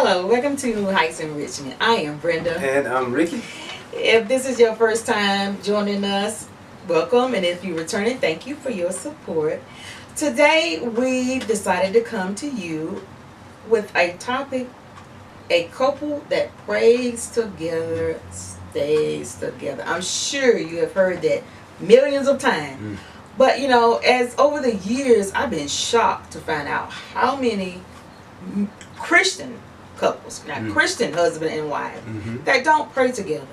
Hello, welcome to Heights Enrichment. I am Brenda. And I'm Ricky. If this is your first time joining us, welcome. And if you're returning, thank you for your support. Today, we decided to come to you with a topic: a couple that prays together stays together. I'm sure you have heard that millions of times. But, you know, as over the years, I've been shocked to find out how many Christian couples, not Christian husband and wife, that don't pray together.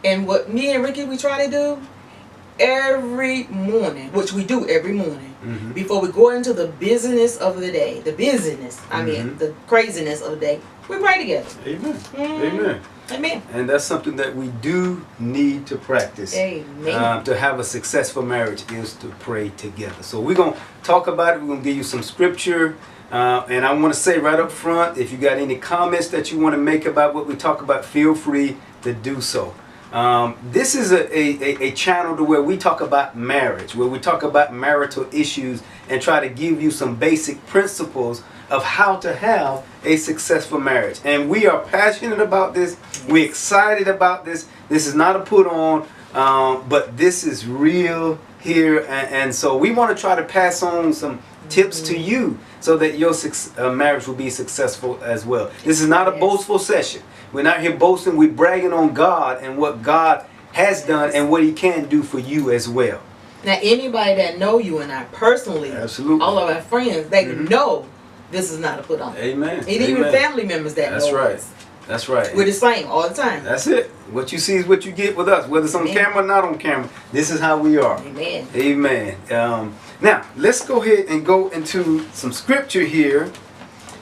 And what me and Ricky, we try to do every morning, which we do every morning, before we go into the business of the day, the craziness of the day, we pray together. Amen. Amen. Amen. And that's something that we do need to practice. Amen. To have a successful marriage is to pray together. So we're going to talk about it. We're going to give you some scripture. And I want to say right up front, if you got any comments that you want to make about what we talk about, feel free to do so. This is a channel to where we talk about marriage, where we talk about marital issues and try to give you some basic principles of how to have a successful marriage. And we are passionate about this. We're excited about this. This is not a put on, but this is real here. And so we want to try to pass on some tips to you so that your marriage will be successful as well. This is not a boastful session. We're not here boasting. We're bragging on God and what God has done and what He can do for you as well. Now, anybody that know you and I personally, absolutely, all of our friends, they know this is not a put on. Amen. And even family members that That's know right. us. That's right. We're the same all the time. That's it. What you see is what you get with us, whether it's on camera or not on camera. This is how we are. Amen. Amen. Now, let's go ahead and go into some scripture here.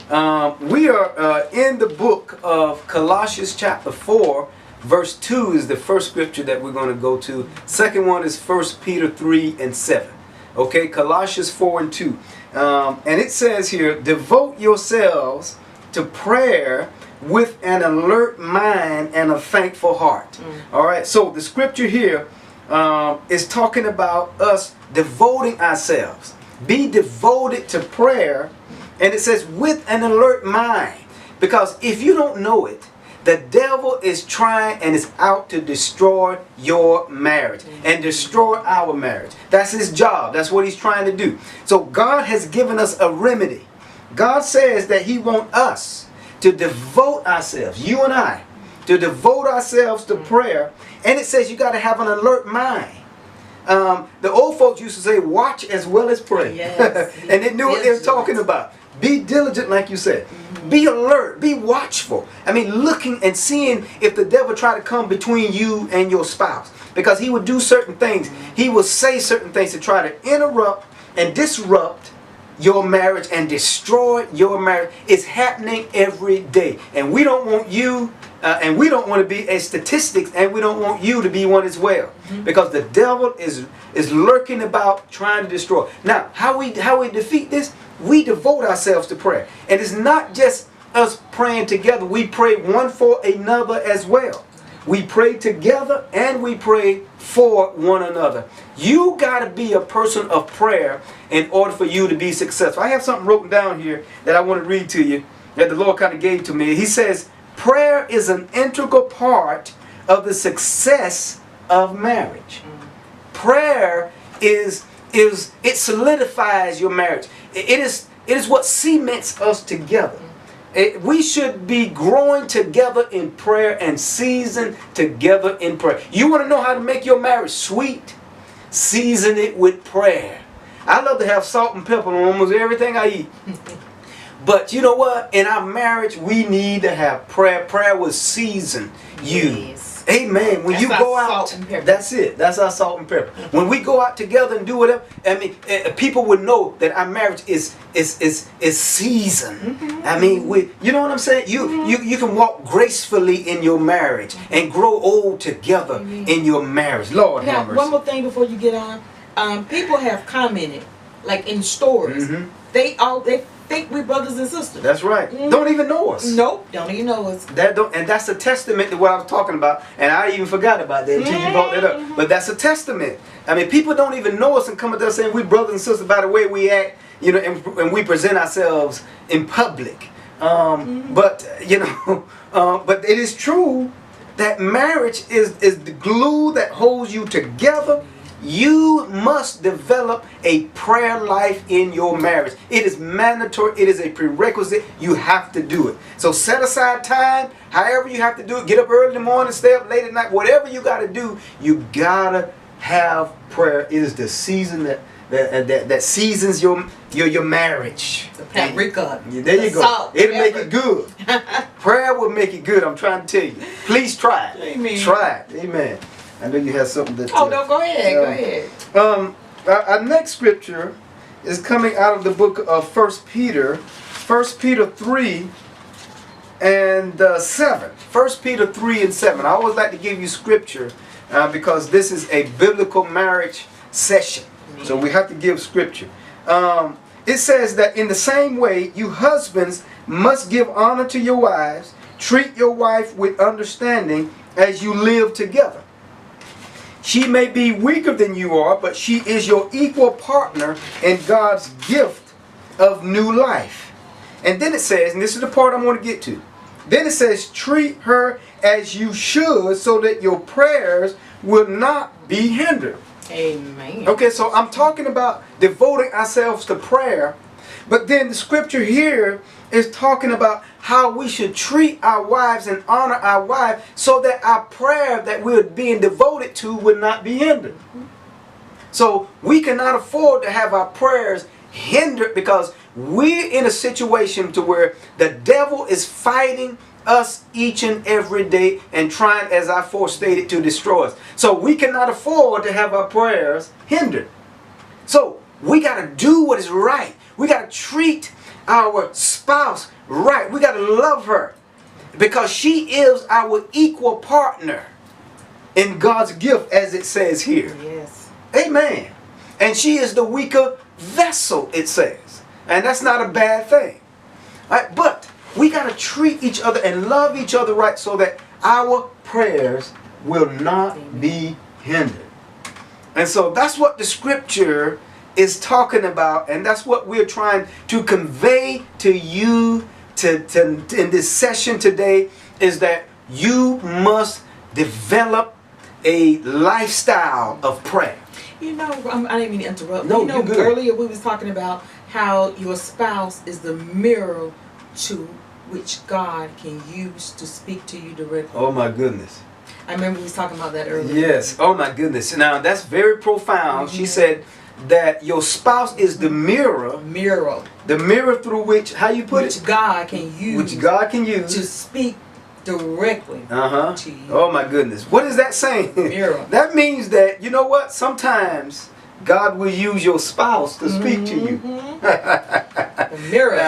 We are in the book of Colossians chapter 4, verse 2 is the first scripture that we're going to go to. Second one is 1 Peter 3 and 7. Okay, Colossians 4 and 2. And it says here, devote yourselves to prayer with an alert mind and a thankful heart. All right, so the scripture here is talking about us devoting ourselves. Be devoted to prayer. And it says with an alert mind. Because if you don't know it, the devil is trying and is out to destroy your marriage and destroy our marriage. That's his job. That's what he's trying to do. So God has given us a remedy. God says that He wants us to devote ourselves, you and I, to devote ourselves to prayer. And it says you got to have an alert mind. The old folks used to say, watch as well as pray. Yes. And they knew what they were talking about. Be diligent, like you said. Be alert. Be watchful. I mean, looking and seeing if the devil try to come between you and your spouse. Because he would do certain things. He will say certain things to try to interrupt and disrupt your marriage and destroy your marriage. It's happening every day. And we don't want you, and we don't want to be a statistic, and we don't want you to be one as well. Because the devil is lurking about trying to destroy. Now, how we defeat this? We devote ourselves to prayer. And it's not just us praying together. We pray one for another as well. We pray together and we pray for one another. You got to be a person of prayer in order for you to be successful. I have something written down here that I want to read to you that the Lord kind of gave to me. He says, prayer is an integral part of the success of marriage. Prayer it solidifies your marriage. It is what cements us together. We should be growing together in prayer and seasoned together in prayer. You want to know how to make your marriage sweet? Season it with prayer. I love to have salt and pepper on almost everything I eat. But you know what? In our marriage, we need to have prayer. Prayer will season you. Yes. Amen. When that's you go out, that's it. That's our salt and pepper. When we go out together and do whatever, I mean, people would know that our marriage is seasoned. I mean, you know what I'm saying? You can walk gracefully in your marriage and grow old together in your marriage. Lord have mercy. One more thing before you get on. People have commented, like in stores, they think we're brothers and sisters. That's right. Don't even know us. Nope, don't even know us. And that's a testament to what I was talking about. And I even forgot about that until you brought that up. But that's a testament. I mean, people don't even know us and come up there saying we're brothers and sisters by the way we act, you know, and we present ourselves in public. But but it is true that marriage is the glue that holds you together. You must develop a prayer life in your marriage. It is mandatory. It is a prerequisite. You have to do it. So set aside time, however you have to do it. Get up early in the morning, stay up late at night. Whatever you got to do, you got to have prayer. It is the season that seasons your marriage. The paprika. There you go. Salt, it'll make it good. Prayer will make it good. I'm trying to tell you. Please try it. Amen. Try it. Amen. I know you have something to Oh, no, go ahead. Go ahead. Our next scripture is coming out of the book of 1 Peter. 1 Peter 3 and 7. 1 Peter 3 and 7. I always like to give you scripture because this is a biblical marriage session. So we have to give scripture. It says that in the same way, you husbands must give honor to your wives. Treat your wife with understanding as you live together. She may be weaker than you are, but she is your equal partner in God's gift of new life. And then it says, and this is the part I want to get to. Then it says, treat her as you should so that your prayers will not be hindered. Amen. Okay, so I'm talking about devoting ourselves to prayer, but then the scripture here is talking about how we should treat our wives and honor our wives so that our prayer that we're being devoted to would not be hindered. So we cannot afford to have our prayers hindered because we're in a situation to where the devil is fighting us each and every day and trying, as I forestated, to destroy us. So we cannot afford to have our prayers hindered. So we got to do what is right. We got to treat our spouse right. We got to love her because she is our equal partner in God's gift, as it says here. Yes. Amen. And she is the weaker vessel, it says. And that's not a bad thing. All right? But we got to treat each other and love each other right so that our prayers will not be hindered. And so that's what the scripture is talking about, and that's what we're trying to convey to you in this session today, is that you must develop a lifestyle of prayer. You know, I didn't mean to interrupt. No, you know, you're good. earlier we was talking about how your spouse is the mirror to which God can use to speak to you directly. Oh my goodness. I remember we was talking about that earlier. Yes. Oh my goodness. Now that's very profound. She said that your spouse is the mirror. Mirror. The mirror through which, how you put Which it? God can use. Which God can use to speak directly to you. Oh my goodness. What is that saying? Mirror. That means that, you know what? Sometimes God will use your spouse to speak to you. The mirror.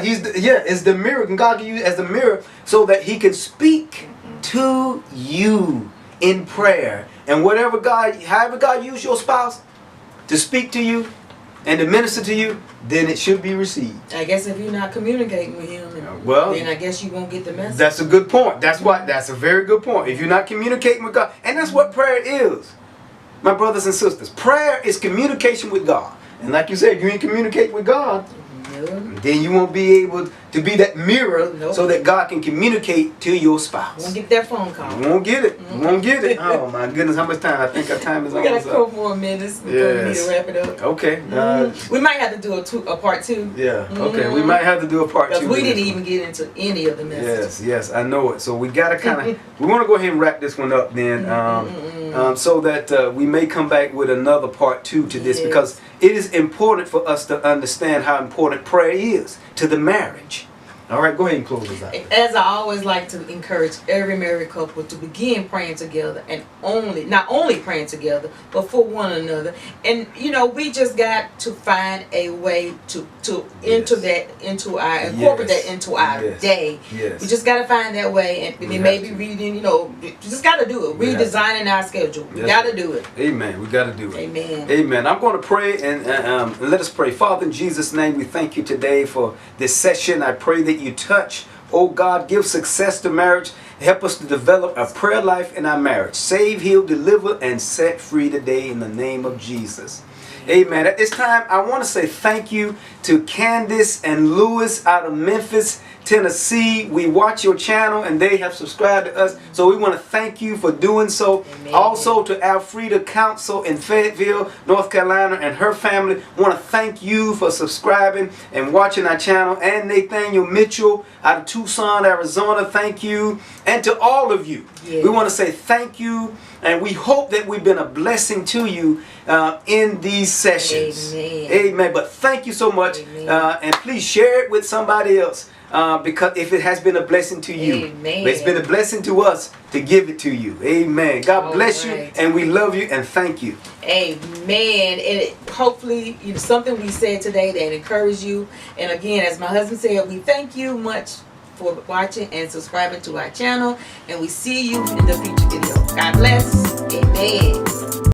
It's the mirror. And God can use it as the mirror so that he can speak to you in prayer. And however God use your spouse to speak to you and to minister to you, then it should be received. I guess if you're not communicating with him, then I guess you won't get the message. That's a good point. That's a very good point. If you're not communicating with God, and that's what prayer is, my brothers and sisters. Prayer is communication with God. And like you said, if you ain't communicate with God, then you won't be able to be that mirror so that God can communicate to your spouse. Won't get that phone call. You won't get it. You won't get it. Oh my goodness, how much time? I think our time is almost up. We got a couple more minutes before we need to wrap it up. Okay. We might have to do a part two. Yeah. Okay. We might have to do a part two. Because we didn't even get into any of the messages. Yes, I know it. So we gotta kind of we want to go ahead and wrap this one up then, so that we may come back with another part two to this because it is important for us to understand how important prayer is to the marriage. All right, go ahead and close this out. As I always like to encourage every married couple to begin praying together, and not only praying together, but for one another. And you know, we just got to find a way to incorporate that into our day. Yes. We just got to find that way, and we maybe reading. You know, we just got to do it. Redesigning our schedule. We got to do it. Amen. We got to do it. Amen. Amen. I'm going to pray and let us pray. Father, in Jesus' name, we thank you today for this session. I pray that you touch, oh God, give success to marriage. Help us to develop a prayer life in our marriage. Save, heal, deliver, and set free today in the name of Jesus. Amen. At this time, I want to say thank you to Candace and Lewis out of Memphis, Tennessee. We watch your channel and they have subscribed to us. So we want to thank you for doing so. Amen. Also to Alfreda Council in Fayetteville, North Carolina, and her family. I want to thank you for subscribing and watching our channel. And Nathaniel Mitchell out of Tucson, Arizona, thank you. And to all of you, Yeah. we want to say thank you. And we hope that we've been a blessing to you in these sessions. Amen. Amen. But thank you so much. Amen. And please share it with somebody else. Because if it has been a blessing to you, Amen. it's been a blessing to us to give it to you. Amen. God All bless right. you, and we love you, and thank you. Amen. And hopefully, something we said today that encouraged you. And again, as my husband said, we thank you much for watching and subscribing to our channel. And we see you in the future video. God bless. Amen.